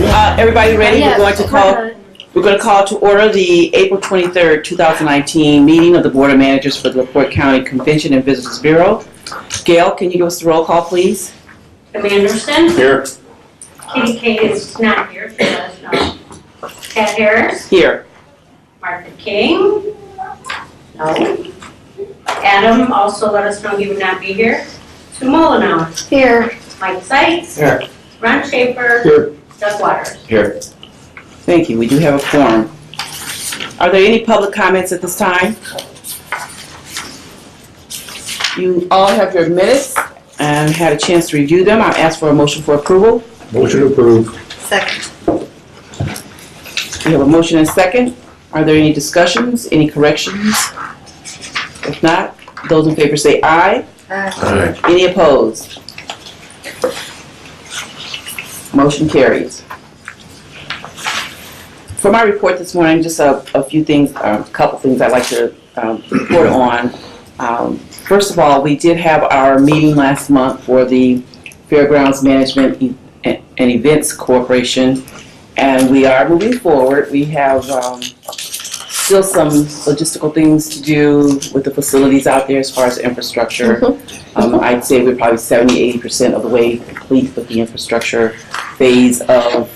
Everybody ready? Yes. We're going to call to order the April 23rd, 2019 meeting of the Board of Managers for the LaPorte County Convention and Visitors Bureau. Gail, can you give us the roll call, please? Tim Anderson. Here. Kitty Kate is not here, so let us know. Pat Harris. Here. Martha King. No. Adam also let us know he would not be here. Sue Mullenhour. Here. Mike Seitz. Here. Ron Schaefer. Here. Doug Waters. Here. Thank you. We do have a quorum. Are there any public comments at this time? You all have your minutes and had a chance to review them. I'll ask for a motion for approval. Motion approved. Second. We have a motion and a second. Are there any discussions, any corrections? If not, those in favor say aye. Aye. Any opposed? Motion carries. For my report this morning, just a few things, a couple things I'd like to report on. First of all, we did have our meeting last month for the Fairgrounds Management and Events Corporation, and we are moving forward. We have still some logistical things to do with the facilities out there as far as infrastructure. I'd say we're probably 70-80% of the way complete with the infrastructure phase of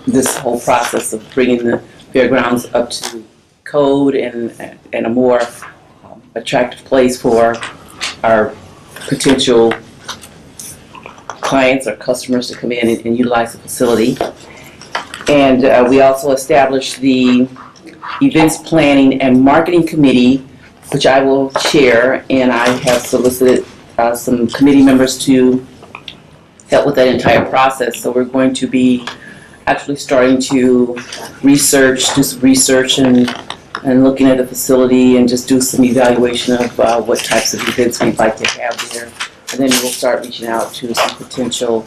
this whole process of bringing the fairgrounds up to code and a more attractive place for our potential clients or customers to come in and utilize the facility. And we also established the Events Planning and Marketing Committee, which I will chair, and I have solicited some committee members to help with that entire process. So we're going to be actually starting to do some research and looking at the facility and just do some evaluation of what types of events we'd like to have there. And then we'll start reaching out to some potential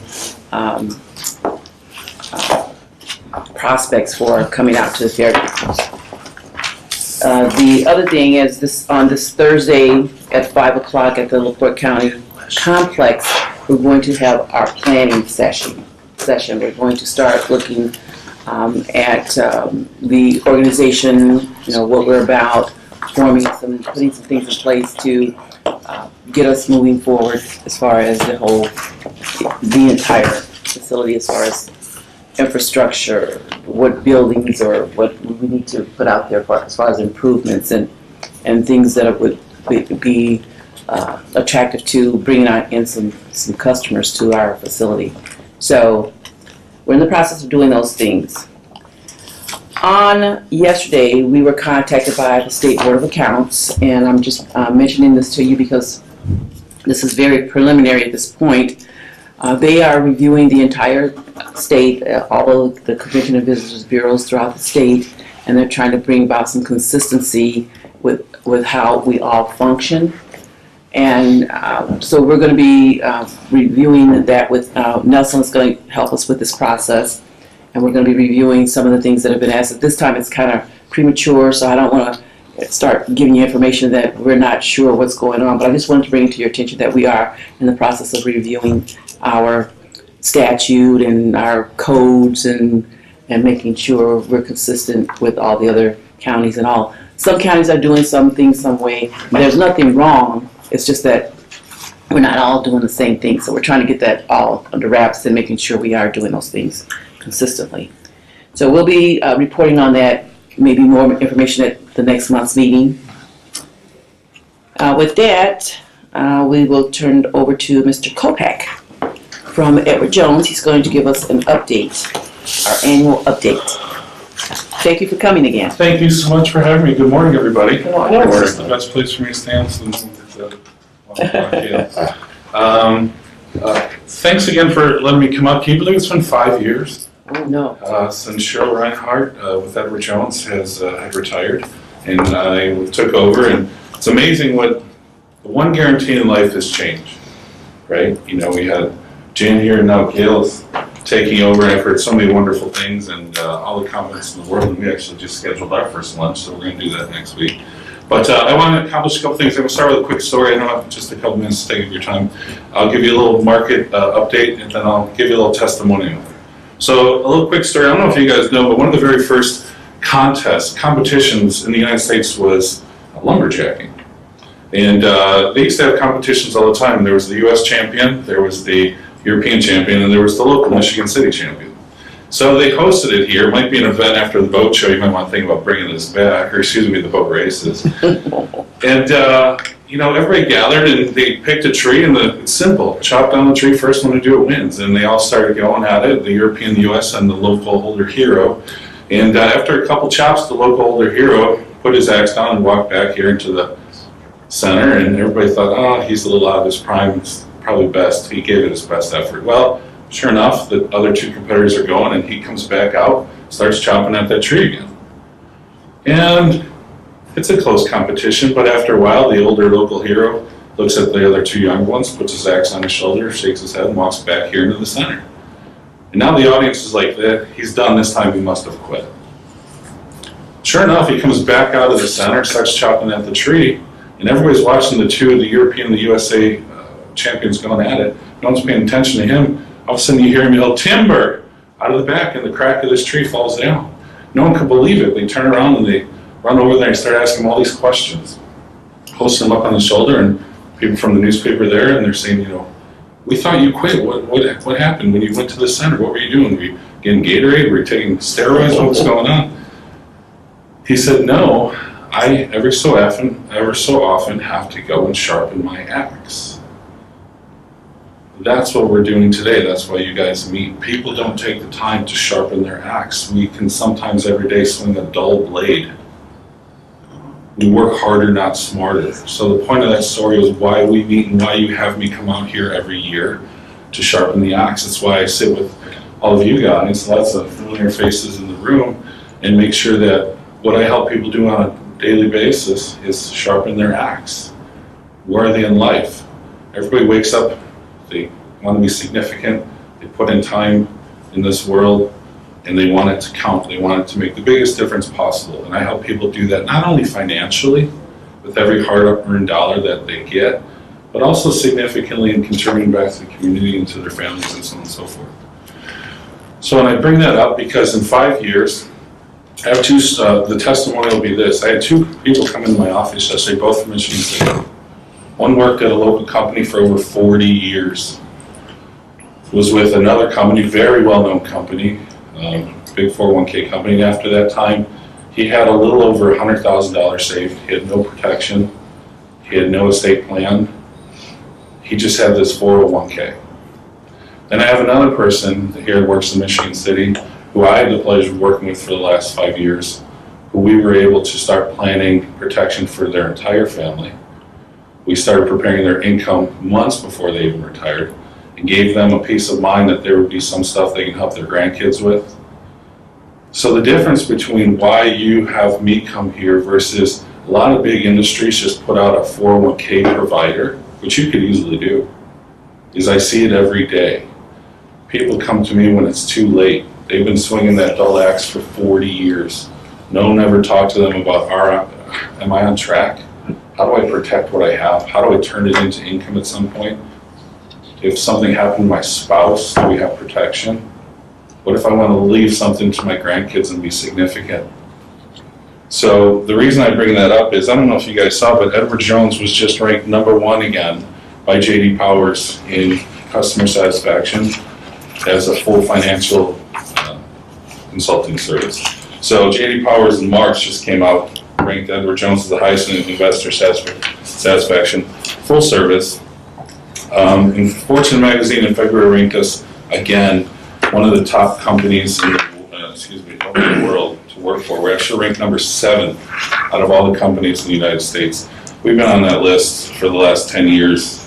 prospects for coming out to the fairgrounds. The other thing is on this Thursday at 5 o'clock at the LaPorte County Complex, we're going to have our planning session. We're going to start looking at the organization, what we're about, putting some things in place to get us moving forward as far as the entire facility, as far as infrastructure, what buildings or what we need to put out there as far as improvements and things that would be attractive to bringing in some customers to our facility. So we're in the process of doing those things. On yesterday, we were contacted by the State Board of Accounts, and I'm just mentioning this to you because this is very preliminary at this point. They are reviewing the entire state, all of the Convention and Visitors Bureaus throughout the state, and they're trying to bring about some consistency with how we all function. And so we're going to be reviewing that with Nelson is going to help us with this process, and we're going to be reviewing some of the things that have been asked. At this time, it's kind of premature, so I don't want to start giving you information that we're not sure what's going on. But I just wanted to bring it to your attention that we are in the process of reviewing our statute and our codes and making sure we're consistent with all the other counties and all. Some counties are doing some things some way. There's nothing wrong. It's just that we're not all doing the same thing. So we're trying to get that all under wraps and making sure we are doing those things consistently. So we'll be reporting on that, maybe more information at the next month's meeting. With that, we will turn it over to Mr. Kopak from Edward Jones. He's going to give us an update, our annual update. Thank you for coming again. Thank you so much for having me. Good morning, everybody. Good morning. This is the best place for me to stand since thanks again for letting me come up. Can you believe it's been 5 years? Oh, no. Since Cheryl Reinhardt with Edward Jones had retired, and I took over. And it's amazing what the one guarantee in life is change, right? We had Jan here, and now Gail's taking over. I've heard so many wonderful things and all the comments in the world, and we actually just scheduled our first lunch, so we're going to do that next week. But I want to accomplish a couple things. I'm going to start with a quick story. I don't have just a couple minutes to take your time. I'll give you a little market update, and then I'll give you a little testimonial. So a little quick story, I don't know if you guys know, but one of the very first competitions in the United States was lumberjacking. And they used to have competitions all the time. There was the US champion, there was the European champion, and there was the local Michigan City champion. So they hosted it here. It might be an event after the boat show. You might want to think about bringing this back, or excuse me, the boat races. And everybody gathered and they picked a tree, and it's simple. Chop down the tree, first one to do it wins. And they all started going at it, the European, the US, and the local older hero. And after a couple chops, the local older hero put his axe down and walked back here into the center, and everybody thought, oh, he's a little out of his prime, it's probably best. He gave it his best effort. Well, sure enough, the other two competitors are going, and he comes back out, starts chopping at that tree again. And it's a close competition, but after a while, the older local hero looks at the other two young ones, puts his axe on his shoulder, shakes his head, and walks back here into the center. And now the audience is like, he's done this time, he must have quit. Sure enough, he comes back out of the center, starts chopping at the tree, and everybody's watching the European and the USA champions going at it. No one's paying attention to him. All of a sudden you hear him yell, "Timber!" out of the back, and the crack of this tree falls down. No one could believe it. They turn around and they run over there and start asking him all these questions. Post him up on the shoulder, and people from the newspaper there, and they're saying, we thought you quit. What happened when you went to the center? What were you doing? Were you getting Gatorade? Were you taking steroids? What was going on? He said, no, I ever so often have to go and sharpen my axe. That's what we're doing today. That's why you guys meet. People don't take the time to sharpen their axe. We can sometimes every day swing a dull blade. We work harder, not smarter. So the point of that story is why we meet and why you have me come out here every year to sharpen the axe. That's why I sit with all of you guys, lots of familiar faces in the room, and make sure that what I help people do on a daily basis is sharpen their axe. Where are they in life? Everybody wakes up, they want to be significant, they put in time in this world, and they want it to count. They want it to make the biggest difference possible. And I help people do that not only financially, with every hard-earned dollar that they get, but also significantly in contributing back to the community and to their families and so on and so forth. So, and I bring that up because in 5 years, I have the testimony will be this. I had two people come into my office yesterday, both from Michigan City. One worked at a local company for over 40 years. Was with another company, very well-known company, big 401k company. And after that time, he had a little over $100,000 saved. He had no protection. He had no estate plan. He just had this 401k. Then I have another person here that works in Michigan City who I had the pleasure of working with for the last 5 years, who we were able to start planning protection for their entire family. We started preparing their income months before they even retired and gave them a peace of mind that there would be some stuff they can help their grandkids with. So the difference between why you have me come here versus a lot of big industries just put out a 401k provider, which you could easily do, is I see it every day. People come to me when it's too late. They've been swinging that dull axe for 40 years. No one ever talked to them about, am I on track? How do I protect what I have? How do I turn it into income at some point? If something happened to my spouse, do we have protection? What if I want to leave something to my grandkids and be significant? So the reason I bring that up is, I don't know if you guys saw, but Edward Jones was just ranked #1 again by J.D. Powers in customer satisfaction as a full financial consulting service. So J.D. Powers in March just came out, ranked Edward Jones as the highest in investor satisfaction, full service. And Fortune magazine in February ranked us again one of the top companies in the world to work for. We're actually ranked #7 out of all the companies in the United States. We've been on that list for the last 10 years,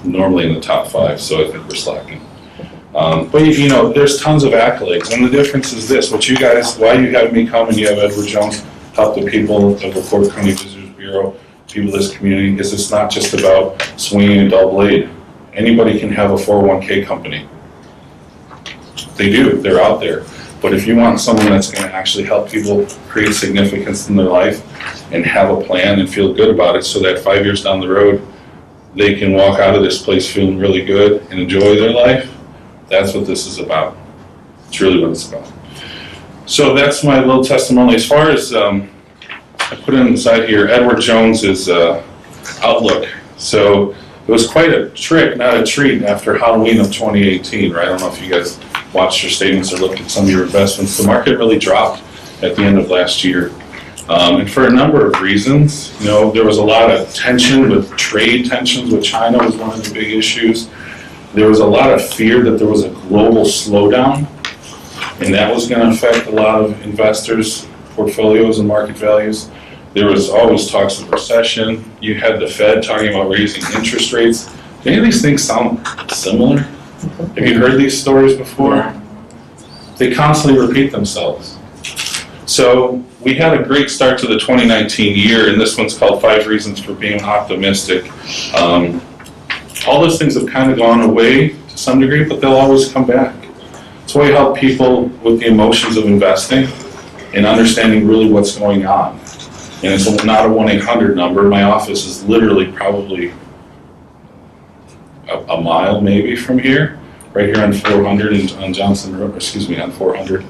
normally in the top 5, so I think we're slacking. But you know, there's tons of accolades, and the difference is this: why you have me come and you have Edward Jones help the people of the LaPorte County Visitors Bureau, people of this community, is it's not just about swinging a dull blade. Anybody can have a 401k company. They do, they're out there. But if you want someone that's going to actually help people create significance in their life and have a plan and feel good about it so that 5 years down the road, they can walk out of this place feeling really good and enjoy their life, That's what this is about. It's really what it's about. So that's my little testimony. As far as, I put it on the side here, Edward Jones's outlook. So it was quite a trick, not a treat, after Halloween of 2018, right? I don't know if you guys watched your statements or looked at some of your investments. The market really dropped at the end of last year. And for a number of reasons. You know, there was a lot of tension with trade tensions with China was one of the big issues. There was a lot of fear that there was a global slowdown, and that was going to affect a lot of investors' portfolios and market values. There was always talks of recession. You had the Fed talking about raising interest rates. Do any of these things sound similar? Have you heard these stories before? They constantly repeat themselves. So we had a great start to the 2019 year, and this one's called 5 Reasons for Being Optimistic. All those things have kind of gone away to some degree, but they'll always come back. It's why I help people with the emotions of investing and understanding really what's going on. And it's not a 1-800 number. My office is literally probably a mile maybe from here, right here on 400 and on Johnson Road, on 400.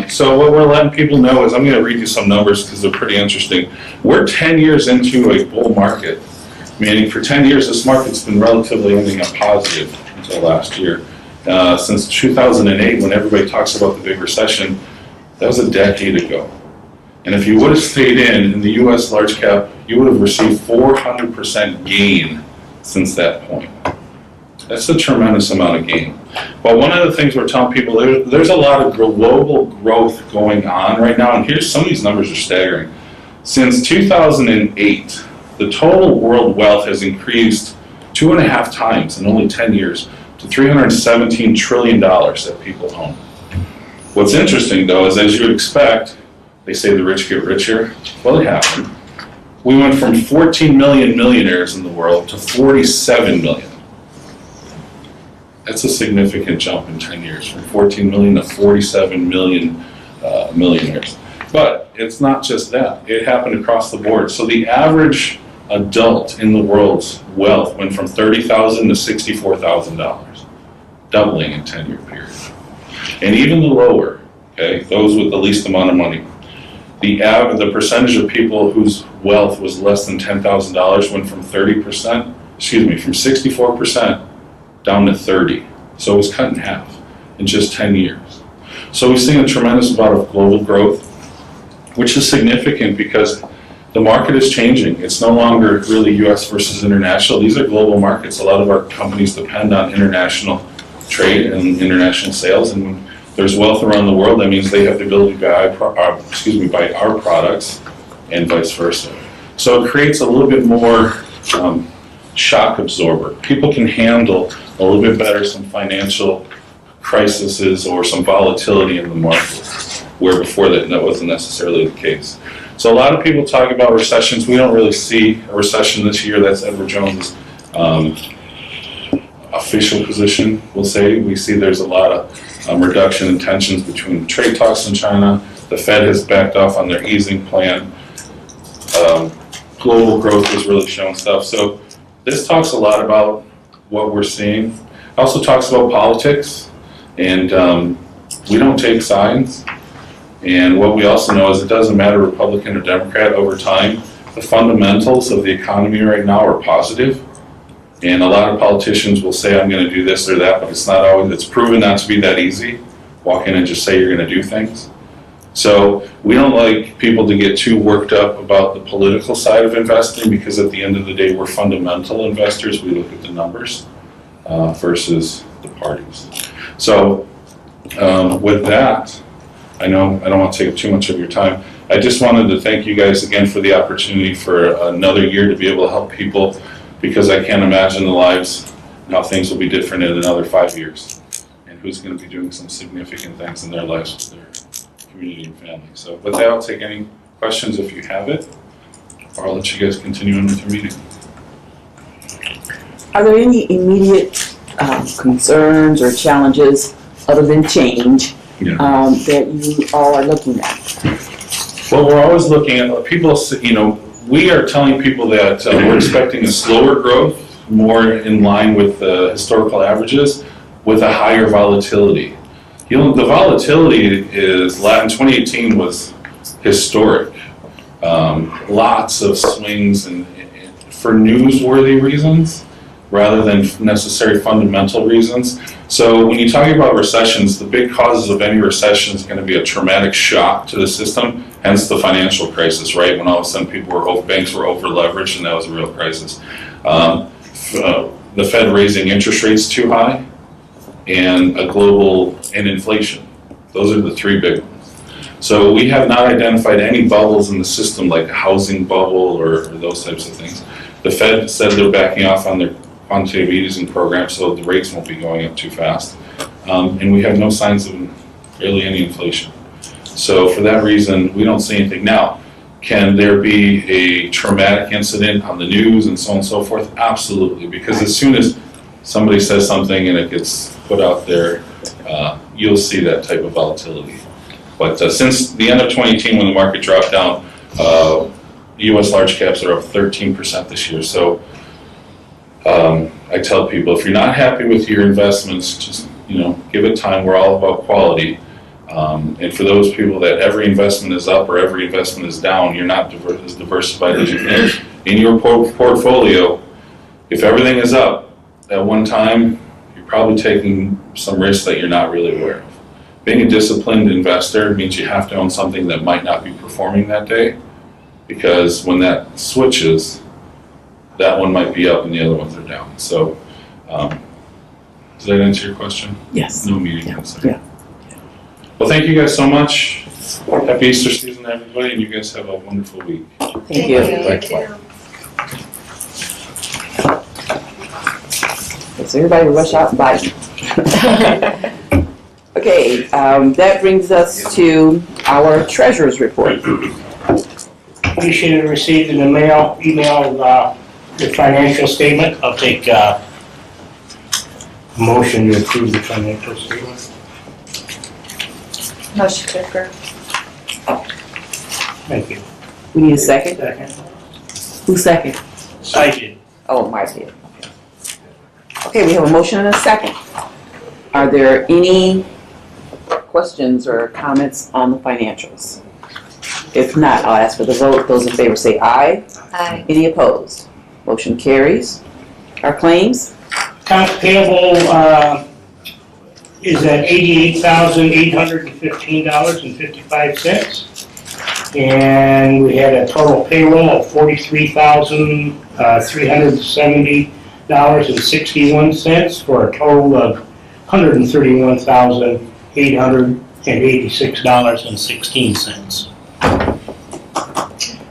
So what we're letting people know is, I'm going to read you some numbers because they're pretty interesting. We're 10 years into a bull market, meaning for 10 years this market's been relatively ending up positive until last year. Since 2008, when everybody talks about the big recession, that was a decade ago. And if you would have stayed in the U.S. large cap, you would have received 400% gain since that point. That's a tremendous amount of gain. But one of the things we're telling people, there's a lot of global growth going on right now, and here's some of these numbers are staggering. Since 2008, the total world wealth has increased 2.5 times in only 10 years to $317 trillion that people own. What's interesting, though, is as you would expect, they say the rich get richer. Well, it happened. We went from 14 million millionaires in the world to 47 million. That's a significant jump in 10 years, from 14 million to 47 million millionaires. But it's not just that. It happened across the board. So the average adult in the world's wealth went from $30,000 to $64,000, doubling in a 10-year period. And even the lower, okay, those with the least amount of money, the percentage of people whose wealth was less than $10,000 went from 64% down to 30. So it was cut in half in just 10 years. So we've seen a tremendous amount of global growth, which is significant because the market is changing. It's no longer really U.S. versus international. These are global markets. A lot of our companies depend on international trade and international sales, and when there's wealth around the world, that means they have the ability to buy our products and vice versa. So it creates a little bit more shock absorber. People can handle a little bit better some financial crises or some volatility in the market, where before that wasn't necessarily the case. So a lot of people talk about recessions. We don't really see a recession this year. That's Edward Jones' official position, we'll say. We see there's a lot of reduction in tensions between trade talks in China. The Fed has backed off on their easing plan. Global growth has really shown stuff. So this talks a lot about what we're seeing. It also talks about politics, and we don't take sides. And what we also know is it doesn't matter Republican or Democrat over time. The fundamentals of the economy right now are positive. And a lot of politicians will say, I'm going to do this or that, but it's not always, it's proven not to be that easy. Walk in and just say you're going to do things. So we don't like people to get too worked up about the political side of investing, because at the end of the day, we're fundamental investors. We look at the numbers versus the parties. So with that, I know I don't want to take up too much of your time. I just wanted to thank you guys again for the opportunity for another year to be able to help people, because I can't imagine the lives and how things will be different in another 5 years, and who's going to be doing some significant things in their lives with their community and family. So with that, I'll take any questions if you have it, or I'll let you guys continue on with your meeting. Are there any immediate concerns or challenges other than change that you all are looking at? Well, we're always looking at people, we are telling people that we're expecting a slower growth, more in line with the historical averages, with a higher volatility. The volatility is, in 2018 was historic. Lots of swings and for newsworthy reasons rather than necessary fundamental reasons. So when you're talking about recessions, the big causes of any recession is going to be a traumatic shock to the system, hence the financial crisis, right? When all of a sudden banks were over leveraged, and that was a real crisis. The Fed raising interest rates too high, and inflation. Those are the three big ones. So we have not identified any bubbles in the system like a housing bubble or those types of things. The Fed said they're backing off on their quantitative easing program, so the rates won't be going up too fast. And we have no signs of really any inflation. So for that reason, we don't see anything. Now, can there be a traumatic incident on the news and so on and so forth? Absolutely, because as soon as somebody says something and it gets put out there, you'll see that type of volatility. But since the end of 2018, when the market dropped down, U.S. large caps are up 13% this year. So I tell people, if you're not happy with your investments, just give it time. We're all about quality. And for those people that every investment is up or every investment is down, you're not as diversified as you think. In your portfolio, if everything is up at one time, you're probably taking some risks that you're not really aware of. Being a disciplined investor means you have to own something that might not be performing that day, because when that switches, that one might be up and the other ones are down. So, does that answer your question? Yes. No meeting. Yeah. Well, thank you guys so much. Happy Easter season, everybody, and you guys have a wonderful week. Thank you. So everybody rush out and buy. Okay, that brings us to our treasurer's report. You should have received in the email, the financial statement. I'll take a motion to approve the financial statement. Motion to approve. Thank you. We need a second? Second. Who's second? I did. Oh, Mike did. Okay, we have a motion and a second. Are there any questions or comments on the financials? If not, I'll ask for the vote. Those in favor say aye. Aye. Any opposed? Motion carries. Our claims? Accounts payable is at $88,815.55. And we had a total payroll of $43,370.61 for a total of $131,886.16.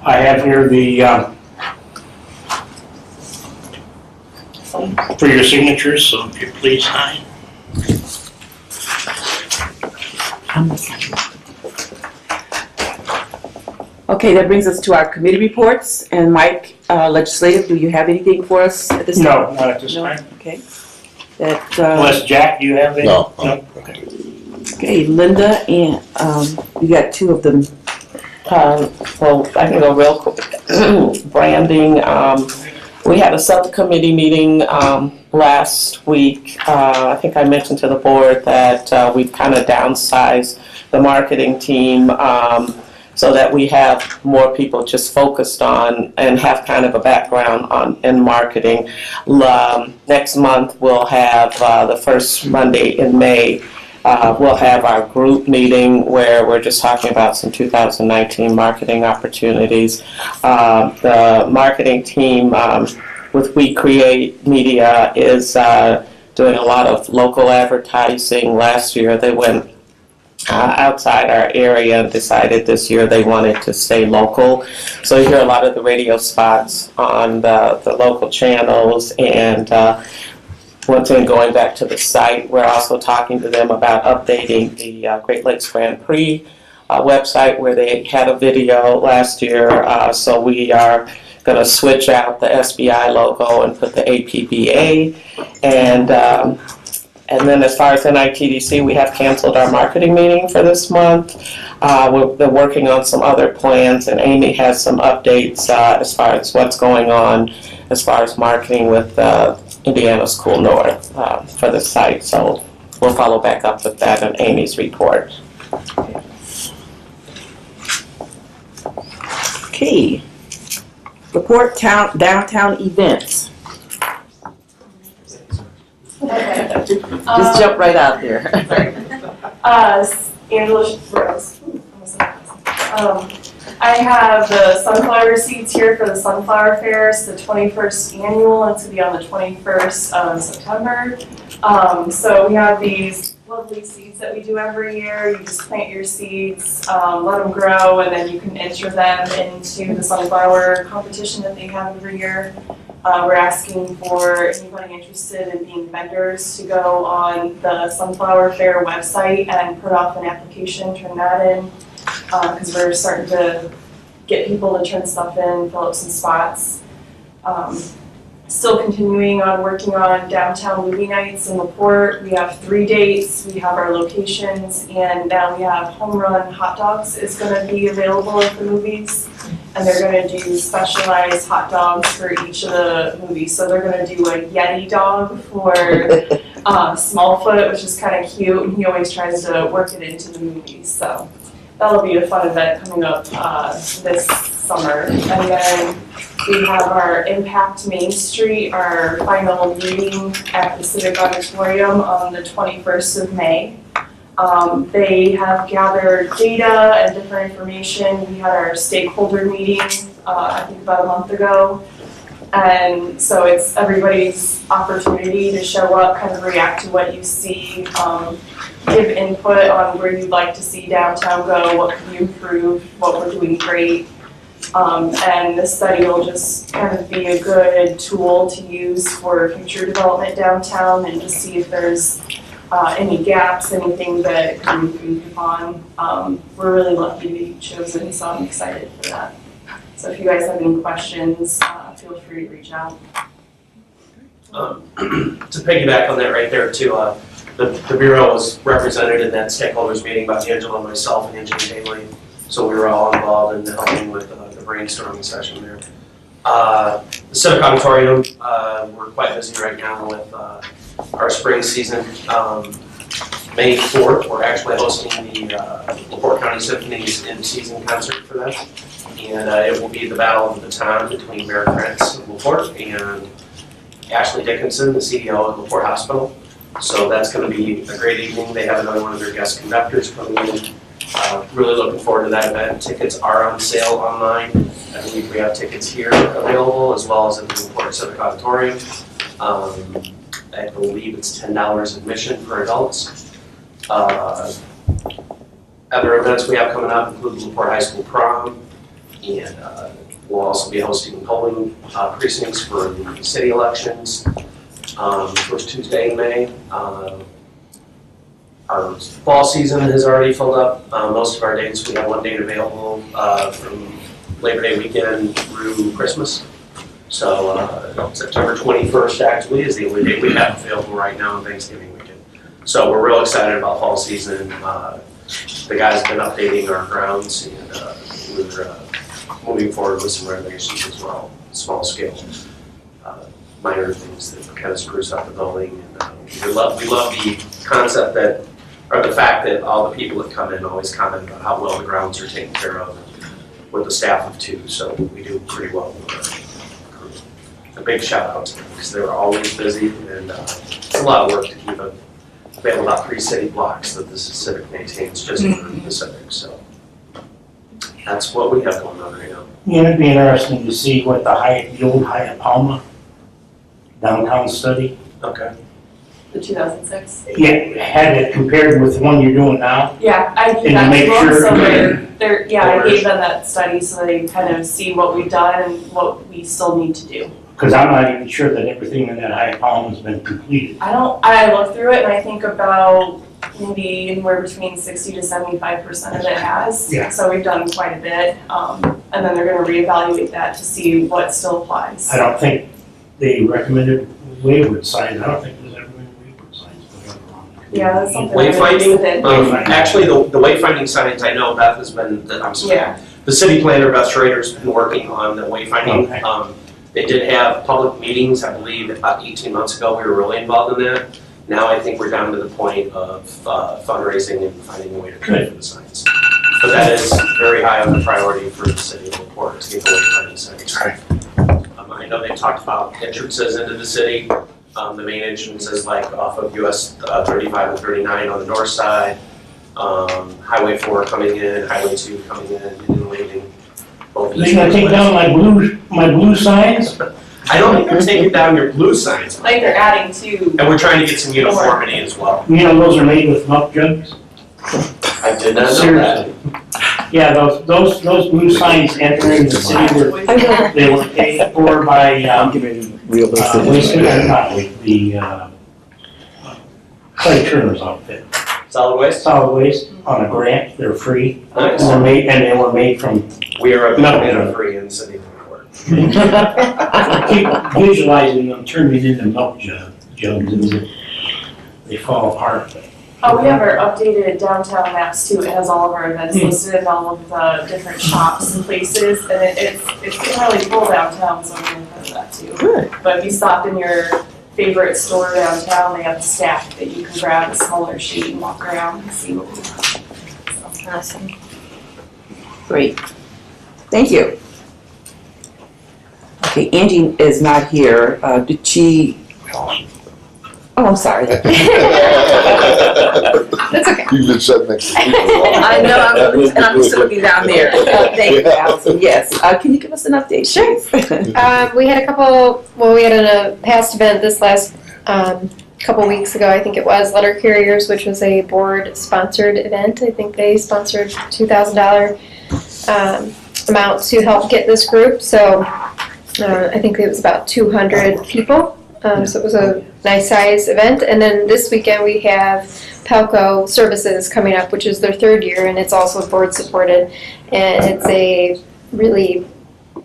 I have here the for your signatures, so if you please sign. Okay, that brings us to our committee reports. And Mike, legislative, do you have anything for us at this time? No, not at this No? time. Okay. That, Unless, Jack, do you have any? No. Okay. okay, Linda, and you got two of them. Well, I can go real quick. Branding, we had a subcommittee meeting last week. I think I mentioned to the board that we've kind of downsized the marketing team so that we have more people just focused on and have kind of a background in marketing. Next month we'll have the first Monday in May. We'll have our group meeting where we're just talking about some 2019 marketing opportunities. The marketing team with We Create Media is doing a lot of local advertising. Last year they went outside our area and decided this year they wanted to stay local. So you hear a lot of the radio spots on the local channels, and once again, going back to the site, we're also talking to them about updating the Great Lakes Grand Prix website where they had a video last year. So we are going to switch out the SBI logo and put the APBA. And then as far as NITDC, we have canceled our marketing meeting for this month. We've been working on some other plans, and Amy has some updates as far as what's going on as far as marketing with Indiana School North for the site. So we'll follow back up with that in Amy's report. Okay. LaPorte downtown events. Just jump right out there. Angela Rose. I have the sunflower seeds here for the Sunflower Fair. It's the 21st annual. It's going to be on the 21st of September. So we have these lovely seeds that we do every year. You just plant your seeds, let them grow, and then you can enter them into the sunflower competition that they have every year. We're asking for anybody interested in being vendors to go on the Sunflower Fair website and put off an application, turn that in, because we're starting to get people to turn stuff in, fill up some spots. Still continuing on working on downtown movie nights in LaPorte. We have 3 dates, we have our locations, and now we have Home Run Hot Dogs is going to be available at the movies. And they're going to do specialized hot dogs for each of the movies. So they're going to do a Yeti dog for Smallfoot, which is kind of cute, and he always tries to work it into the movies. So that'll be a fun event coming up this summer. And then we have our Impact Main Street, our final meeting at the Civic Auditorium on the 21st of May. They have gathered data and different information. We had our stakeholder meeting, I think about a month ago. And so it's everybody's opportunity to show up, kind of react to what you see, give input on where you'd like to see downtown go, what can you improve, what we're doing great. And this study will just kind of be a good tool to use for future development downtown and just see if there's any gaps, anything that can be improved upon. We're really lucky to be chosen, so I'm excited for that. So if you guys have any questions, feel free to reach out. To piggyback on that right there too, the Bureau was represented in that stakeholders meeting by Angela, myself, and Angela Daly. So we were all involved in helping with the brainstorming session there. The Civic Auditorium, we're quite busy right now with our spring season. May 4th, we're actually hosting the LaPorte County Symphony's in-season concert for that. And it will be the Battle of the Baton between Mayor Krantz of LaPorte and Ashley Dickinson, the CEO of LaPorte Hospital. So that's going to be a great evening. They have another one of their guest conductors coming in. Really looking forward to that event. Tickets are on sale online. I believe we have tickets here available as well as at the LaPorte Civic Auditorium. I believe it's $10 admission for adults. Other events we have coming up include the LaPorte High School Prom, and we'll also be hosting polling precincts for the city elections first Tuesday in May. Our fall season has already filled up. Most of our dates, we have one date available from Labor Day weekend through Christmas. So September 21st actually is the only date we have available right now on Thanksgiving weekend. So we're real excited about fall season. The guys have been updating our grounds, and we're moving forward with some renovations as well, small scale, minor things that kind of spruce up the building. And we love the concept that, or the fact that all the people that come in always comment about how well the grounds are taken care of with the staff of 2. So we do pretty well with our crew. A big shout out to them because they're always busy, and it's a lot of work to keep it. We have about 3 city blocks that the Civic maintains just for the Civic. So that's what we have going on right now. Yeah, it'd be interesting to see what the old Hyatt Palma downtown study. Okay. The 2006. Yeah, had it compared with the one you're doing now. Yeah, I gave And that to make to them, sure- so I gave them that study so they kind of see what we've done and what we still need to do. Because I'm not even sure that everything in that Hyatt Palma has been completed. I looked through it and I think about maybe anywhere between 60 to 75% of it has. Yeah. So we've done quite a bit. And then they're going to reevaluate that to see what still applies. I don't think they recommended wayward signs. I don't think there's ever been wayward signs. But I'm wrong. Yeah, that's something I'm interested in. Wayfinding, actually the wayfinding signs, I know Beth has been, I'm sorry. Yeah. The city planner, Beth Schrader's been working on the wayfinding. Okay. They did have public meetings, I believe, about 18 months ago. We were really involved in that. Now I think we're down to the point of fundraising and finding a way to pay for the signs. But that is very high on the priority for the city of LaPorte to get away from the signs. I know they talked about entrances into the city. The main entrance is like off of US 35 and 39 on the north side. Highway 4 coming in, Highway 2 coming in, and leaving. Are you gonna take down my blue signs? I don't think they're taking down your blue signs. Like they're adding to. And we're trying to get some uniformity as well. You know, those are made with milk jugs? I did not know that. Yeah, those blue signs entering the city were, they were paid for by, Clay Turner's outfit. Solid waste? Solid waste on a grant, they're free. Nice. And they were made from, We are a free in the city of LaPorte. I keep visualizing them turning into milk jugs and they fall apart. We have our updated downtown maps too. It has all of our events listed and all of the different shops and places. And it's getting really full downtown, so I'm really proud of that too. Good. But if you stop in your favorite store downtown, they have the stack that you can grab a smaller sheet and walk around and see what we have. So. Awesome. Great. Thank you. Okay, Angie is not here. Did she? Oh, I'm sorry. That's okay. You've been sitting next to me. I know, I'm just looking down there. Thank you, Allison. Yes. Can you give us an update? Sure. We had we had a past event this last couple weeks ago, I think it was, Letter Carriers, which was a board-sponsored event. I think they sponsored $2,000 amount to help get this group. So I think it was about 200 people. So it was a nice size event. And then this weekend we have Pelco Services coming up, which is their third year, and it's also board supported. And it's a really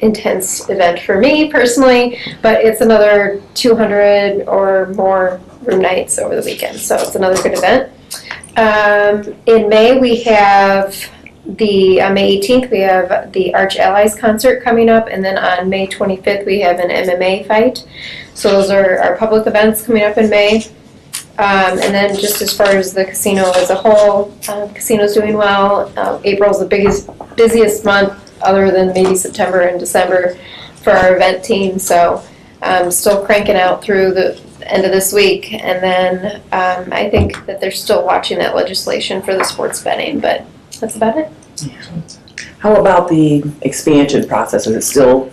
intense event for me personally, but it's another 200 or more room nights over the weekend. So it's another good event. In May we have on May 18th we have the Arch Allies concert coming up, and then on May 25th we have an MMA fight. So those are our public events coming up in May. And then just as far as the casino as a whole, casino's doing well. April's the busiest month other than maybe September and December for our event team. So still cranking out through the end of this week. And then I think that they're still watching that legislation for the sports betting, but that's about it. How about the expansion process? Is it still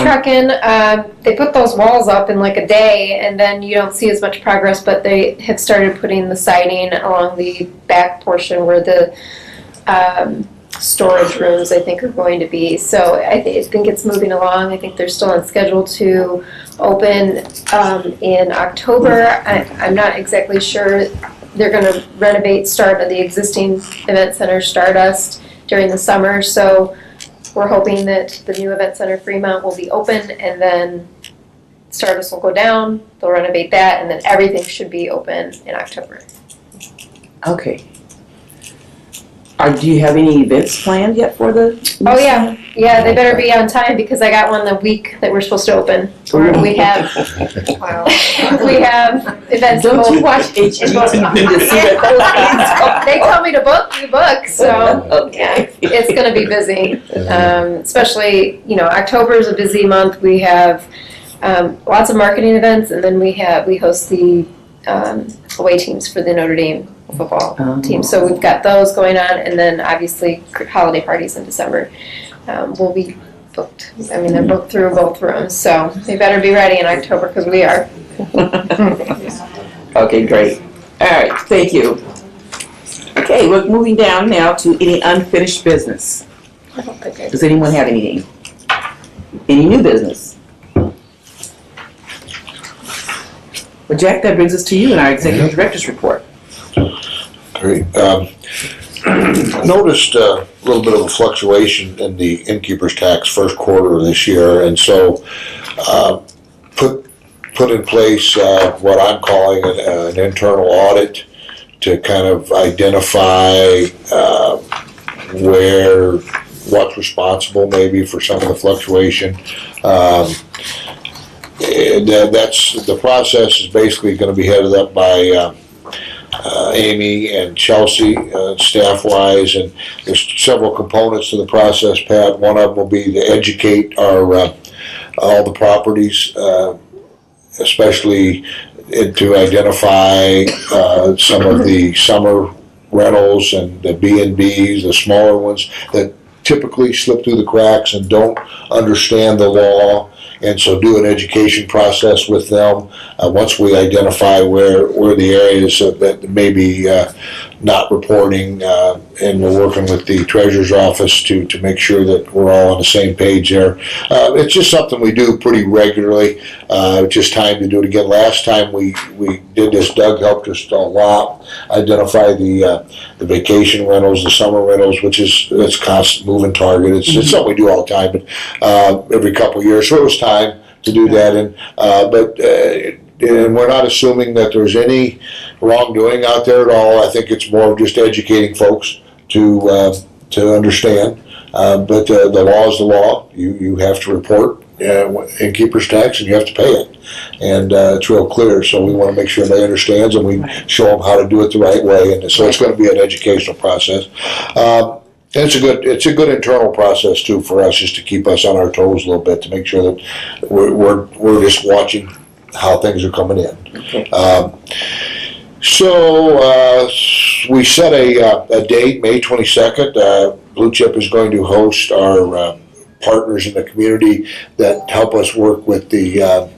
trucking? They put those walls up in like a day, and then you don't see as much progress. But they have started putting the siding along the back portion where the storage rooms, I think, are going to be. So I think it's moving along. I think they're still on schedule to open in October. I'm not exactly sure. They're going to renovate the existing event center Stardust during the summer, so we're hoping that the new event center Fremont will be open, and then Stardust will go down, they'll renovate that, and then everything should be open in October. okay? Do you have any events planned yet for the? Oh yeah, they better be on time because I got one the week that we're supposed to open. We have events. Don't you watch HGTV to see that? They tell me to book, we book. So yeah, it's going to be busy. Especially October is a busy month. We have lots of marketing events, and then we host the away teams for the Notre Dame football team. So we've got those going on, and then obviously holiday parties in December will be booked. I mean, they're booked through both rooms, so they better be ready in October because we are. Okay, great. All right, thank you. Okay, we're moving down now to any unfinished business. Does anyone have anything? Any new business? Well, Jack, that brings us to you and our executive director's report. Great. Noticed a little bit of a fluctuation in the innkeeper's tax first quarter of this year, and so put in place what I'm calling an internal audit to kind of identify where what's responsible maybe for some of the fluctuation. And that's, the process is basically going to be headed up by Amy and Chelsea, staff-wise, and there's several components to the process, Pat. One of them will be to educate our all the properties, especially to identify some of the summer rentals and the B&Bs, the smaller ones that typically slip through the cracks and don't understand the law. And so do an education process with them once we identify where the areas that may be not reporting, and we're working with the treasurer's office to make sure that we're all on the same page there. It's just something we do pretty regularly. It's just time to do it again. Last time we did this, Doug helped us a lot identify the vacation rentals, the summer rentals, which is, it's constant moving target. It's something we do all the time, but every couple of years. So it was time to do that, and we're not assuming that there's any wrongdoing out there at all. I think it's more of just educating folks to understand. But the law is the law. You have to report innkeeper's tax, and you have to pay it, and it's real clear. So we want to make sure they understands, and we show them how to do it the right way. And so it's going to be an educational process. And it's a good internal process too for us, just to keep us on our toes a little bit, to make sure that we're just watching how things are coming in. Okay. So we set a date, May 22nd. Blue Chip is going to host our partners in the community that help us work with the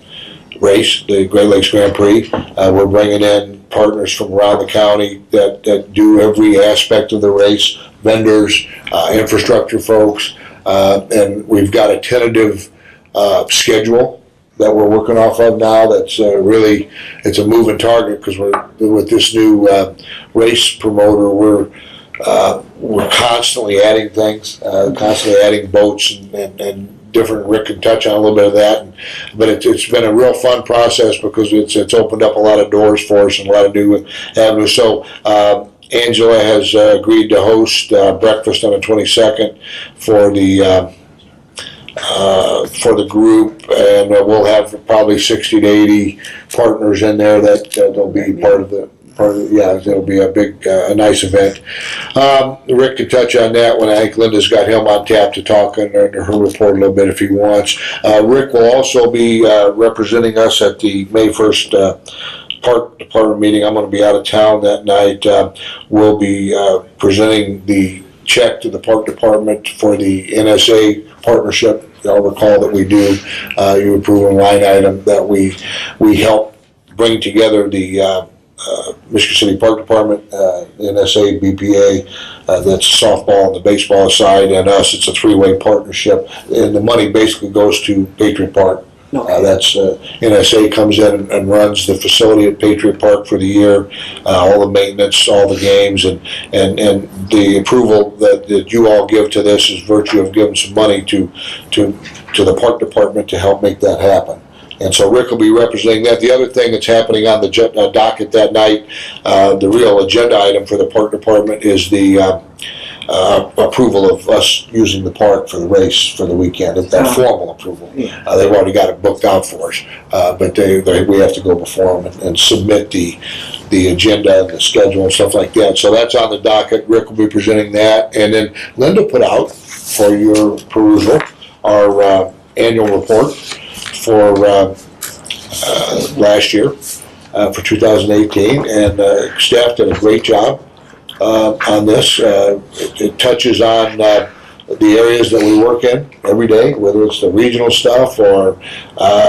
race, the Great Lakes Grand Prix. We're bringing in partners from around the county that do every aspect of the race, vendors, infrastructure folks, and we've got a tentative schedule that we're working off of now. That's really, it's a moving target, because we're with this new race promoter. We're constantly adding things, constantly adding boats and different. Rick can touch on a little bit of that, but it's been a real fun process because it's opened up a lot of doors for us and a lot of new avenues. So Angela has agreed to host breakfast on the 22nd for the group, and we'll have probably 60 to 80 partners in there that'll be part of the. Yeah, it'll be a big, a nice event. Rick can touch on that when I think Linda's got him on tap to talk under her report a little bit if he wants. Rick will also be representing us at the May 1st Park Department meeting. I'm going to be out of town that night. We'll be presenting the check to the Park Department for the NSA partnership. Y'all recall that we do, you approve a line item that we help bring together the Michigan City Park Department, NSA, BPA, that's softball on the baseball side, and us. It's a three-way partnership, and the money basically goes to Patriot Park. That's NSA comes in and runs the facility at Patriot Park for the year, all the maintenance, all the games, and the approval that you all give to this is virtue of giving some money to the Park Department to help make that happen. And so Rick will be representing that. The other thing that's happening on the docket that night, the real agenda item for the Park Department is the approval of us using the park for the race for the weekend. It's that formal approval. They've already got it booked out for us, but we have to go before them and submit the agenda and the schedule and stuff like that. So that's on the docket. Rick will be presenting that. And then Linda put out for your perusal our annual report for last year, for 2018, and staff did a great job on this. It touches on the areas that we work in every day, whether it's the regional stuff or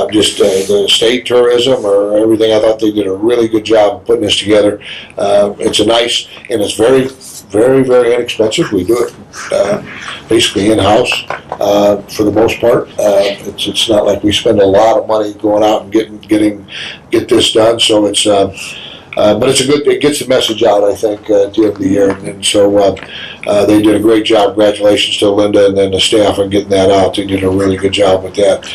just the state tourism or everything. I thought they did a really good job of putting this together. It's a nice, and it's very, very, very inexpensive. We do it basically in-house for the most part. It's not like we spend a lot of money going out and get this done. So it's but it's it gets the message out, I think, at the end of the year. And so they did a great job. Congratulations to Linda and then the staff on getting that out. They did a really good job with that.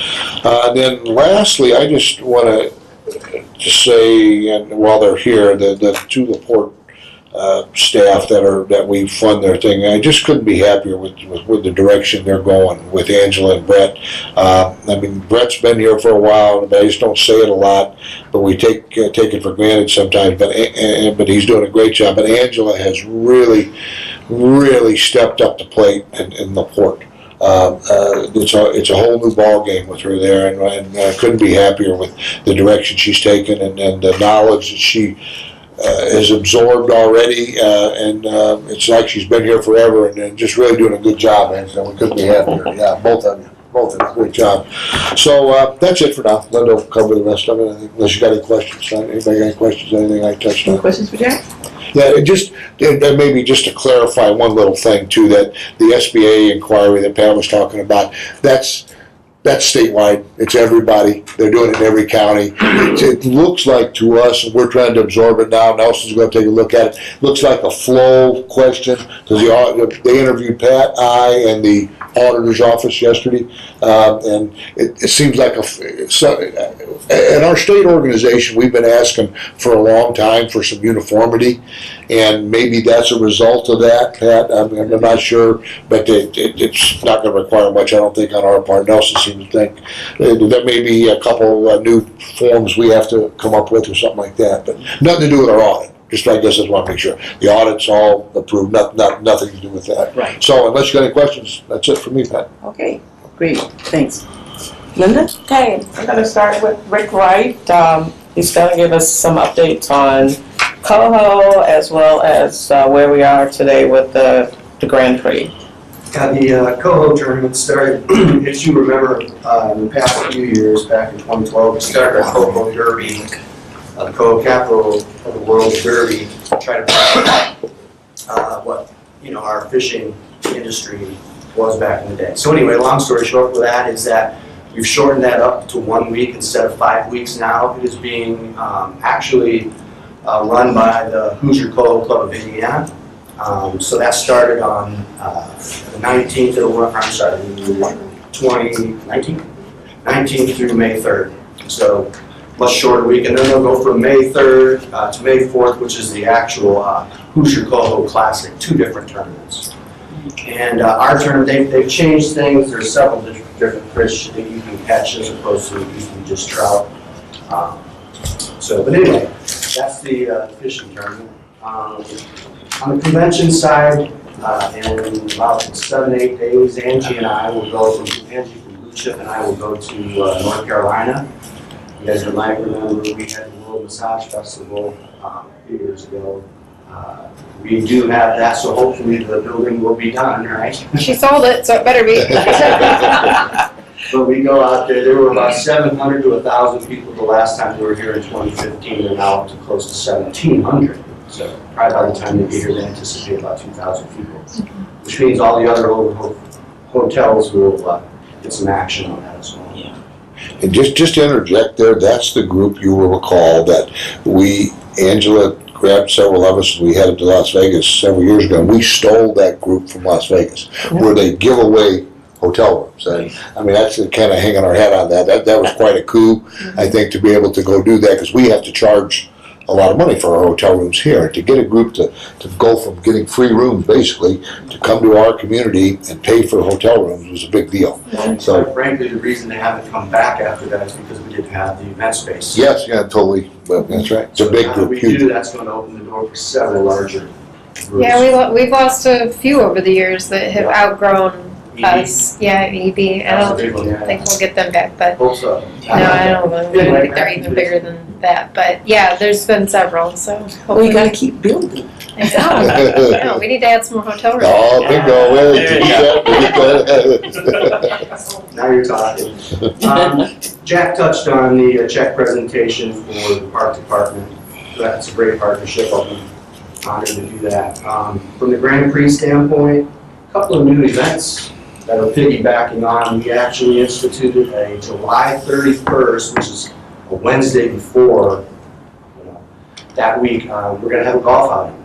And then lastly, I just want to say, and while they're here, the two LaPorte staff that we fund their thing. I just couldn't be happier with the direction they're going with Angela and Brett. I mean, Brett's been here for a while, and I just don't say it a lot, but we take it for granted sometimes. But he's doing a great job. But Angela has really stepped up the plate in LaPorte. It's a whole new ball game with her there, and I couldn't be happier with the direction she's taken and the knowledge that she is absorbed already, and it's like she's been here forever and just really doing a good job, man. So we couldn't be happier. Yeah, both of you. Both of you. Great job. So that's it for now. Linda will cover the rest of it, I think, unless you got any questions. Anybody got any questions, anything I touched on? Any questions for Jack? Yeah, and maybe just to clarify one little thing too, that the SBA inquiry that Pat was talking about, that's statewide. It's everybody. They're doing it in every county. It looks like to us, and we're trying to absorb it now. Nelson's going to take a look at it. Looks like a flow question because they interviewed Pat, and the auditor's office yesterday, and it seems like in our state organization, we've been asking for a long time for some uniformity, and maybe that's a result of that, Pat. I'm not sure, but it's not going to require much, I don't think, on our part. Nelson seems to think there may be a couple new forms we have to come up with or something like that, but nothing to do with our audit. Just I guess I just want to make sure the audit's all approved, nothing to do with that. Right. So unless you got any questions, that's it for me, Pat. Okay, great, thanks. Linda? Okay, I'm going to start with Rick Wright. He's going to give us some updates on Coho as well as where we are today with the Grand Prix. The Coho tournament started, as you remember, in the past few years, back in 2012, we started our Coho Derby, the Coho capital of the world derby, to try to practice what our fishing industry was back in the day. So anyway, long story short with that is that we've shortened that up to 1 week instead of 5 weeks now. It is being actually run by the Hoosier Coho Club of Indiana. So that started on the 19th of the, I'm sorry, 19th through May 3rd. So much shorter week, and then they'll go from May 3rd to May 4th, which is the actual Hoosier Coho Classic, 2 different tournaments. And our tournament, they've changed things. There's several different fish that you can catch as opposed to usually just trout. But anyway, that's the fishing tournament. On the convention side, in about 7-8 days, Angie from Blue Chip and I will go to North Carolina. You guys might remember we had the World Massage Festival a few years ago. We do have that, so hopefully the building will be done, right? She sold it, so it better be. But we go out there were about 700 to 1,000 people the last time we were here in 2015, and now up to close to 1,700. So probably by the time they get here, they anticipate about 2,000 people, which means all the other hotels will get some action on that as well. Yeah. And just to interject there, that's the group you will recall that Angela grabbed several of us, and we headed to Las Vegas several years ago, and we stole that group from Las Vegas, where they give away hotel rooms. And I mean, that's kind of hanging our head on that. That was quite a coup, I think, to be able to go do that, because we have to charge a lot of money for our hotel rooms here. To get a group to go from getting free rooms, basically, to come to our community and pay for hotel rooms was a big deal. So frankly, the reason they haven't come back after that is because we didn't have the event space. Yes, yeah, totally. But that's right. It's a big group. We do, that's going to open the door for several larger groups. Yeah, we've lost a few over the years that have outgrown us. Yeah, EB. I don't think we'll get them back, but Hope so. no, I don't think they're even bigger than that. But yeah, there's been several, so We hopefully. gotta keep building. Exactly. No, we need to add some more hotel rooms. Oh, bingo, Now you're talking. Jack touched on the check presentation for the park department. That's a great partnership. I'll be honored to do that. From the Grand Prix standpoint, a couple of new events that are piggybacking on. We actually instituted a July 31st, which is a Wednesday before that week. We're going to have a golf outing.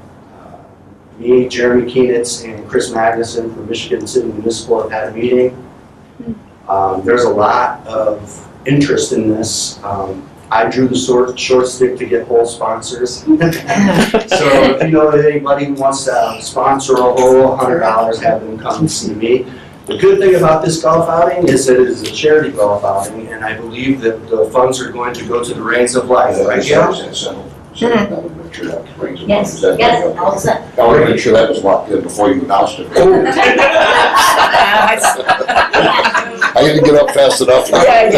Me, Jeremy Keenitz, and Chris Magnuson from Michigan City Municipal have had a meeting. There's a lot of interest in this. I drew the short stick to get whole sponsors. So if you know anybody who wants to sponsor a whole $100, have them come and see me. The good thing about this golf outing is that it is a charity golf outing, and I believe that the funds are going to go to the Reins of Life, right, Gail? Yes, yes, all set. I want to make sure that was locked in before you announced it. I had to get up fast enough. Yeah,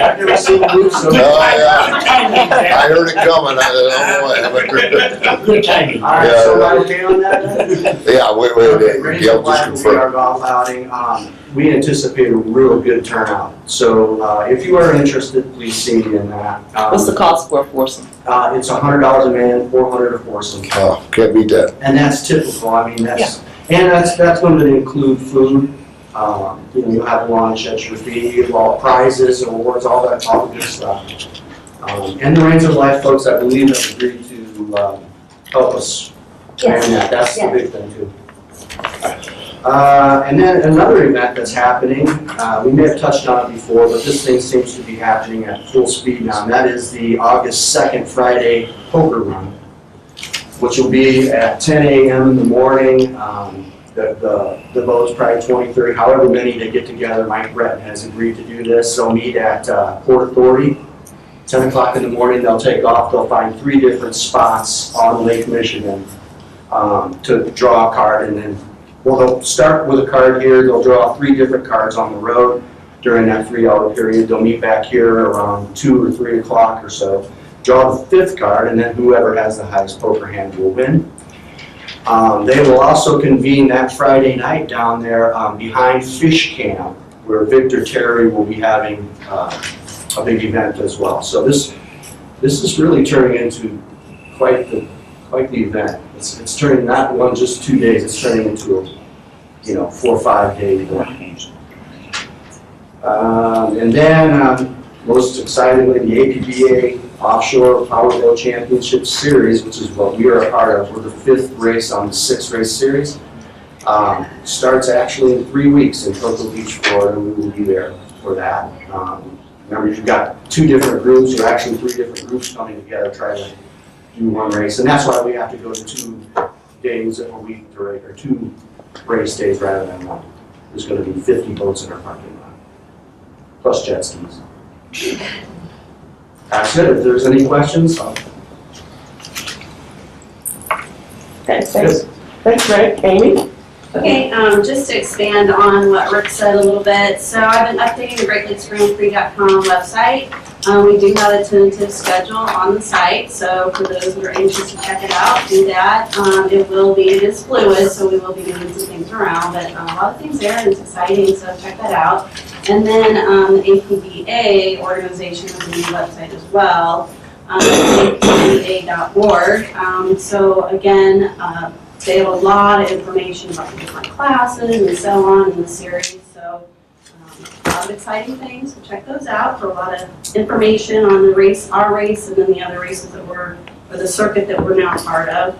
I've never seen a move so. Oh, yeah. I heard it coming. I don't know. Good timing. All right, so am I okay on that then? Yeah, wait, Reins Gail of just Life will be confirmed. our golf outing. We anticipate a real good turnout. So if you are interested, please see me in that. What's the cost for a foursome? It's $100 a man, $400 a foursome. Oh, can't beat that. And that's typical, I mean, that's going to include food. You'll have lunch at your fee, all prizes, awards, all the good stuff. And the Reins of Life folks, I believe, have agreed to help us plan that. That's the big thing too. And then another event that's happening, we may have touched on it before, but this thing seems to be happening at full speed now, and that is the August 2nd Friday poker run, which will be at 10 a.m. in the morning. The vote's probably 20, 30, however many they get together. Mike Breton has agreed to do this. They'll meet at Port Authority, 10 o'clock in the morning. They'll take off. They'll find 3 different spots on Lake Michigan to draw a card, and then they'll start with a card here. They'll draw 3 different cards on the road during that 3-hour period. They'll meet back here around 2 or 3 o'clock or so, draw the 5th card, and then whoever has the highest poker hand will win. They will also convene that Friday night down there behind Fish Camp, where Victor Terry will be having a big event as well. So this is really turning into quite the event. It's turning not one just 2 days. It's turning into a 4 or 5 day event. And then most excitingly, the APBA Offshore Powerboat Championship Series, which is what we are a part of. We're the 5th race on the 6-race series. Starts actually in 3 weeks in Cocoa Beach, Florida. We will be there for that. Remember, you've got 2 different groups, or actually 3 different groups coming together trying to do one race. And that's why we have to go to 2 days a week, or 2 race days rather than 1. There's going to be 50 boats in our parking lot, plus jet skis. That's it. If there's any questions, Okay, thanks. Thanks, Rick. Amy? Okay, just to expand on what Rick said a little bit. So I've been updating the GreatLakesGrandPrix.com website. We do have a tentative schedule on the site, so for those that are anxious to check it out, do that. It is fluid, so we will be moving some things around, but a lot of things there, and it's exciting, so check that out. And then the APBA organization has a new website as well, apba.org. So again, they have a lot of information about the different classes and so on in the series. So a lot of exciting things, so check those out for a lot of information on the race, our race, and then the other races that or the circuit that we're now part of.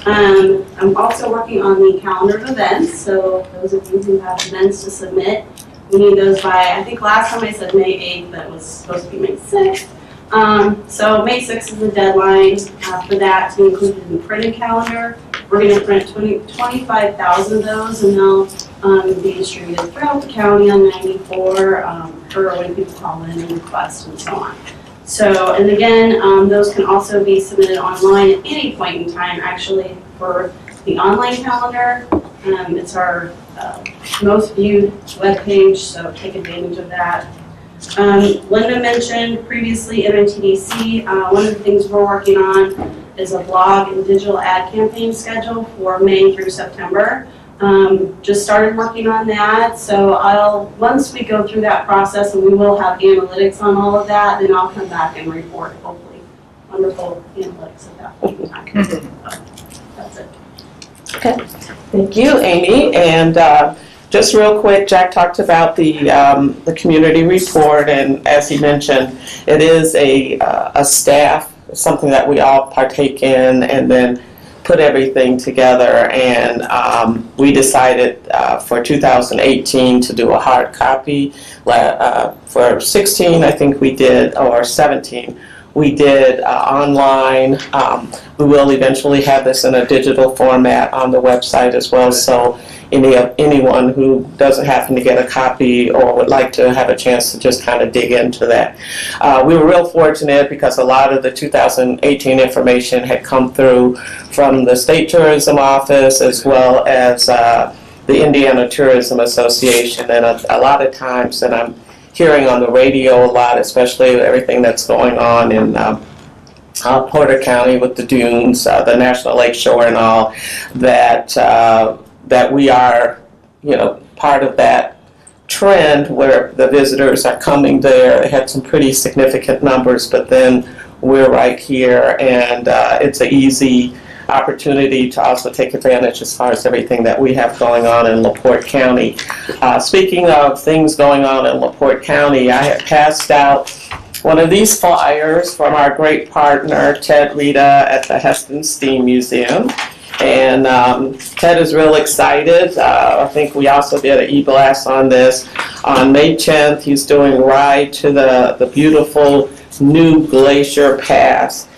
I'm also working on the calendar of events, so those of you who have events to submit, we need those by, I think last time I said May 8th, but it was supposed to be May 6th. So May 6th is the deadline for that to be included in the printed calendar. We're going to print 25,000 of those, and they'll be distributed throughout the county on 94 for when people call in and request and so on. So, and again, those can also be submitted online at any point in time, actually, for the online calendar. It's our most viewed webpage, so take advantage of that. Linda mentioned previously MNTDC. One of the things we're working on is a blog and digital ad campaign schedule for May through September. Just started working on that, so once we go through that process, and we will have analytics on all of that, then I'll come back and report, hopefully, wonderful analytics at that point in time. So, that's it. Okay, thank you, Amy. And just real quick, Jack talked about the community report, and as he mentioned, it is a staff, something that we all partake in, and then put everything together, and we decided for 2018 to do a hard copy. For 16, I think we did, or 17, we did online. We will eventually have this in a digital format on the website as well, so anyone who doesn't happen to get a copy or would like to have a chance to just kind of dig into that. We were real fortunate because a lot of the 2018 information had come through from the State Tourism Office as well as the Indiana Tourism Association, and a lot of times that I'm hearing on the radio a lot, especially everything that's going on in Porter County with the dunes, the National Lake Shore and all, that we are, part of that trend where the visitors are coming there. It had some pretty significant numbers, but then we're right here, and it's an easy opportunity to also take advantage as far as everything that we have going on in LaPorte County. Speaking of things going on in LaPorte County, I have passed out one of these flyers from our great partner, Ted Rita, at the Heston Steam Museum. And Ted is real excited. I think we also did an e-blast on this. On May 10th, he's doing Ride to the beautiful new Glacier Pass.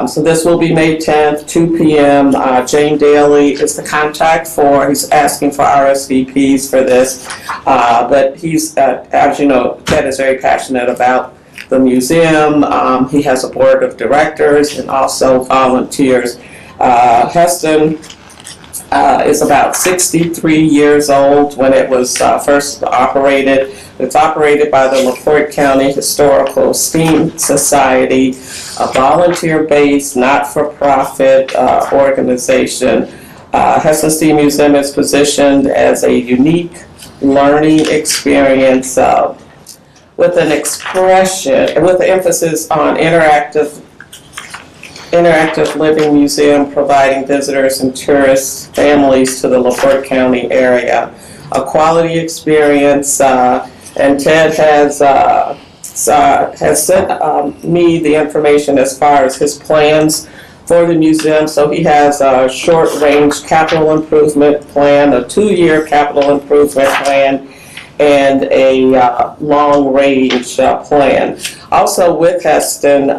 So this will be May 10th, 2 p.m. Jane Daly is the contact he's asking for RSVPs for this. But he's, as you know, Ted is very passionate about the museum. He has a board of directors and also volunteers. Heston is about 63 years old when it was first operated. It's operated by the LaPorte County Historical Steam Society, a volunteer-based, not-for-profit organization. Heston Steam Museum is positioned as a unique learning experience with an expression, with an emphasis on interactive living museum, providing visitors and tourists, families to the LaPorte County area. A quality experience, and Ted has sent me the information as far as his plans for the museum. So he has a short-range capital improvement plan, a 2-year capital improvement plan, and a long-range plan. Also with Heston,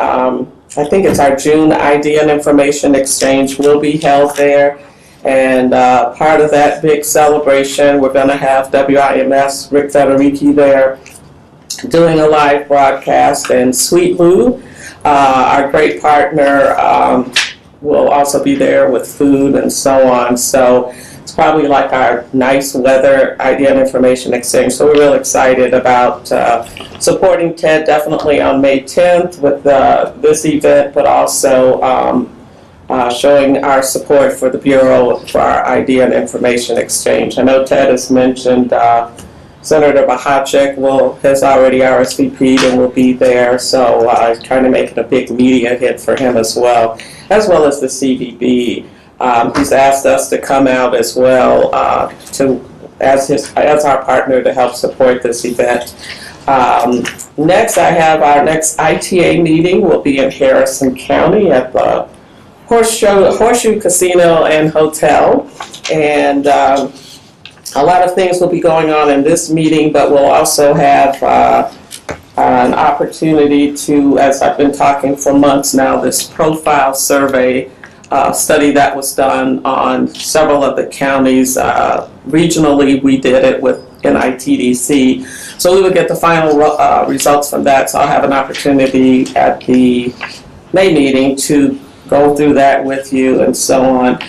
I think it's our June Idea and Information Exchange will be held there. And part of that big celebration, we're going to have WIMS, Rick Federici there, doing a live broadcast. And Sweet Lou, our great partner, will also be there with food and so on. So it's probably like our nice weather Idea and Information Exchange. So we're real excited about supporting Ted definitely on May 10th with this event, but also showing our support for the Bureau for our Idea and Information Exchange. I know Ted has mentioned Senator Bahacek has already RSVP'd and will be there, so trying to make it a big media hit for him as well as the CVB. He's asked us to come out as well as our partner to help support this event. Next, I have our next ITA meeting will be in Harrison County at the Horseshoe Casino and Hotel, and a lot of things will be going on in this meeting, but we'll also have an opportunity to, as I've been talking for months now, this profile survey study that was done on several of the counties. Regionally, we did it with NITDC. So we will get the final results from that. So I'll have an opportunity at the May meeting to go through that with you and so on.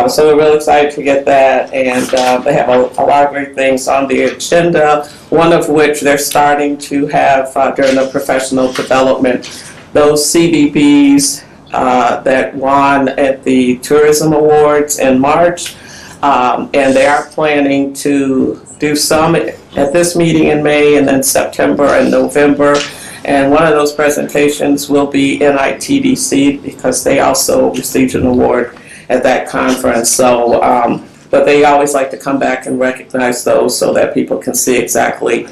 So we're really excited to get that, and they have a lot of great things on the agenda, one of which they're starting to have during the professional development, those CVBs that won at the Tourism Awards in March, and they are planning to do some at this meeting in May and then September and November. And one of those presentations will be NITDC because they also received an award at that conference. So, but they always like to come back and recognize those so that people can see exactly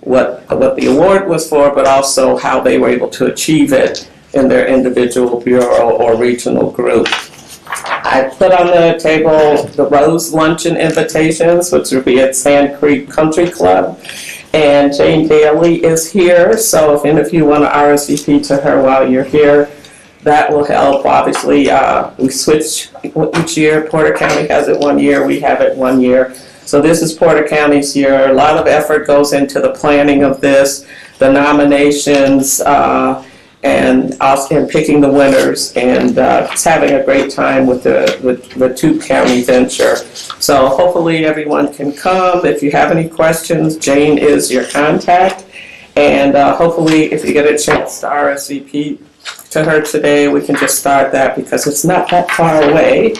what the award was for, but also how they were able to achieve it in their individual bureau or regional group. I put on the table the Rose Luncheon invitations, which will be at Sand Creek Country Club. And Jane Daly is here, so if any of you want to RSVP to her while you're here, that will help. Obviously, we switch each year. Porter County has it 1 year, we have it 1 year. So this is Porter County's year. A lot of effort goes into the planning of this, the nominations, and picking the winners, and just having a great time with the two-county venture. So hopefully everyone can come. If you have any questions, Jane is your contact. And hopefully if you get a chance to RSVP to her today, we can just start that because it's not that far away.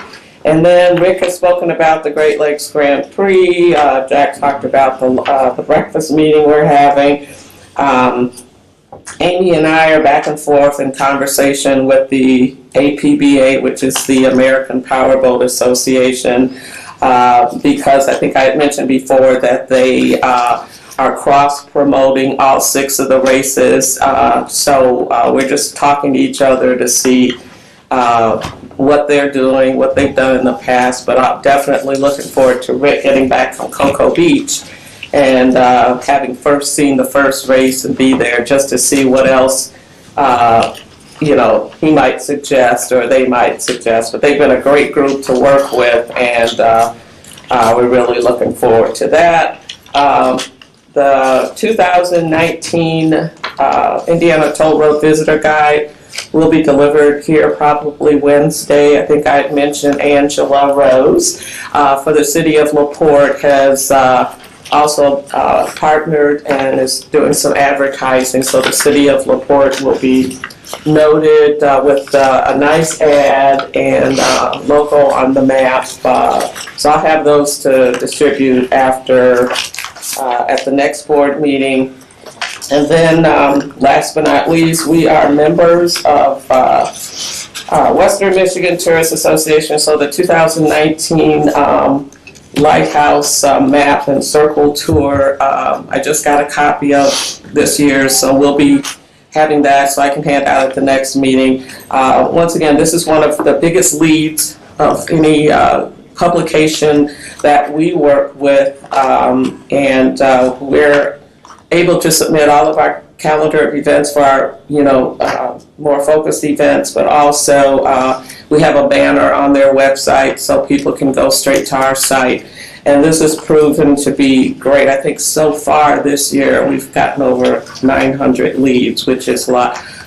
And then Rick has spoken about the Great Lakes Grand Prix. Jack talked about the breakfast meeting we're having. Amy and I are back and forth in conversation with the APBA, which is the American Powerboat Association, because I think I had mentioned before that they are cross-promoting all 6 of the races. So we're just talking to each other to see what they're doing, what they've done in the past, but I'm definitely looking forward to Rick getting back from Cocoa Beach and having first seen the first race and be there just to see what else he might suggest or they might suggest. But they've been a great group to work with, and we're really looking forward to that. The 2019 Indiana Toll Road Visitor Guide will be delivered here probably Wednesday. I think I had mentioned Angela Rose for the city of LaPorte has also partnered and is doing some advertising, so the city of LaPorte will be noted with a nice ad and logo on the map. So I'll have those to distribute after at the next board meeting. And then last but not least, we are members of Western Michigan Tourist Association, so the 2019 Lighthouse map and circle tour. I just got a copy of this year, so we'll be having that so I can hand out at the next meeting. Once again, this is one of the biggest leads of any publication that we work with, and we're able to submit all of our calendar of events for our, more focused events, but also we have a banner on their website so people can go straight to our site. And this has proven to be great. I think so far this year we've gotten over 900 leads, which is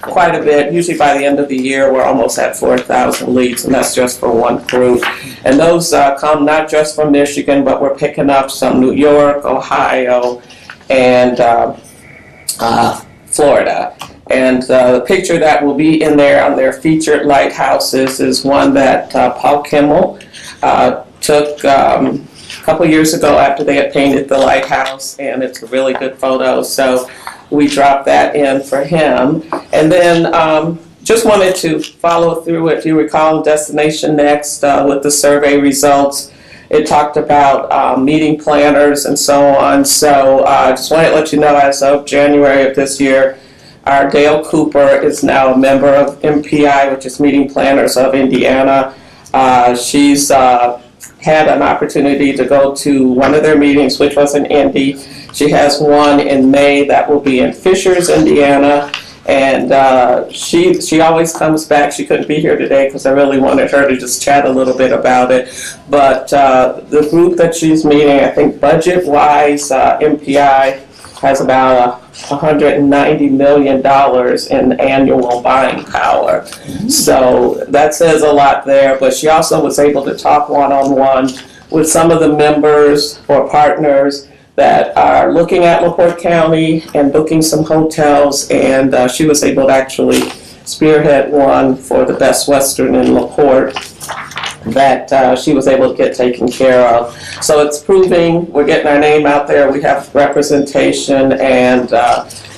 quite a bit. Usually by the end of the year we're almost at 4,000 leads, and that's just for one group. And those come not just from Michigan, but we're picking up some New York, Ohio, and Florida. And the picture that will be in there on their featured lighthouses is one that Paul Kimmel took a couple years ago after they had painted the lighthouse, and it's a really good photo, so we dropped that in for him. And then just wanted to follow through, if you recall, Destination Next with the survey results. It talked about meeting planners and so on. So I just wanted to let you know, as of January of this year, our Dale Cooper is now a member of MPI, which is Meeting Planners of Indiana. She's had an opportunity to go to one of their meetings, which was in Indy. She has one in May that will be in Fishers, Indiana. And she always comes back. She couldn't be here today because I really wanted her to just chat a little bit about it. But the group that she's meeting, I think budget-wise, MPI has about $190 million in annual buying power. So that says a lot there. But she also was able to talk one-on-one with some of the members or partners that are looking at LaPorte County and booking some hotels, and she was able to actually spearhead one for the Best Western in LaPorte that she was able to get taken care of. So it's proving we're getting our name out there, we have representation, and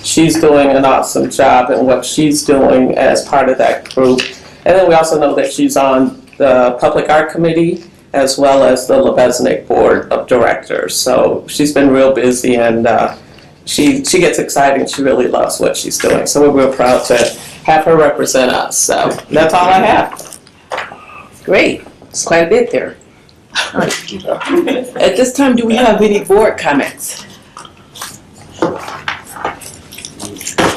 she's doing an awesome job in what she's doing as part of that group. And then we also know that she's on the Public Art Committee as well as the Lebesnick Board of Directors. So she's been real busy, and she gets excited. She really loves what she's doing. So we're real proud to have her represent us. So that's all I have. Great. It's quite a bit there. All right. At this time, do we have any board comments?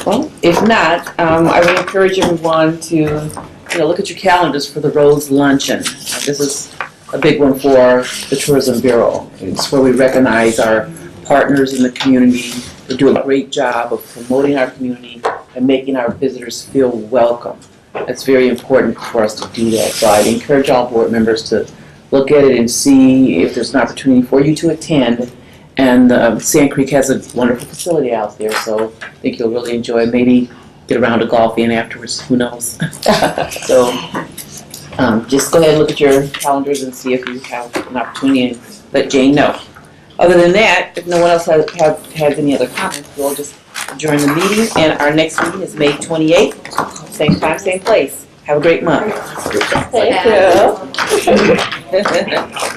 Well, if not, I would encourage everyone to, look at your calendars for the Rose Luncheon. This is a big one for the Tourism Bureau. It's where we recognize our partners in the community who do a great job of promoting our community and making our visitors feel welcome. It's very important for us to do that. So I'd encourage all board members to look at it and see if there's an opportunity for you to attend. And Sand Creek has a wonderful facility out there, so I think you'll really enjoy it. Maybe get a round of golf in afterwards, who knows? So just go ahead and look at your calendars and see if you have an opportunity and let Jane know. Other than that, if no one else has any other comments, we'll just adjourn the meeting. And our next meeting is May 28th, same time, same place. Have a great month. Thank you.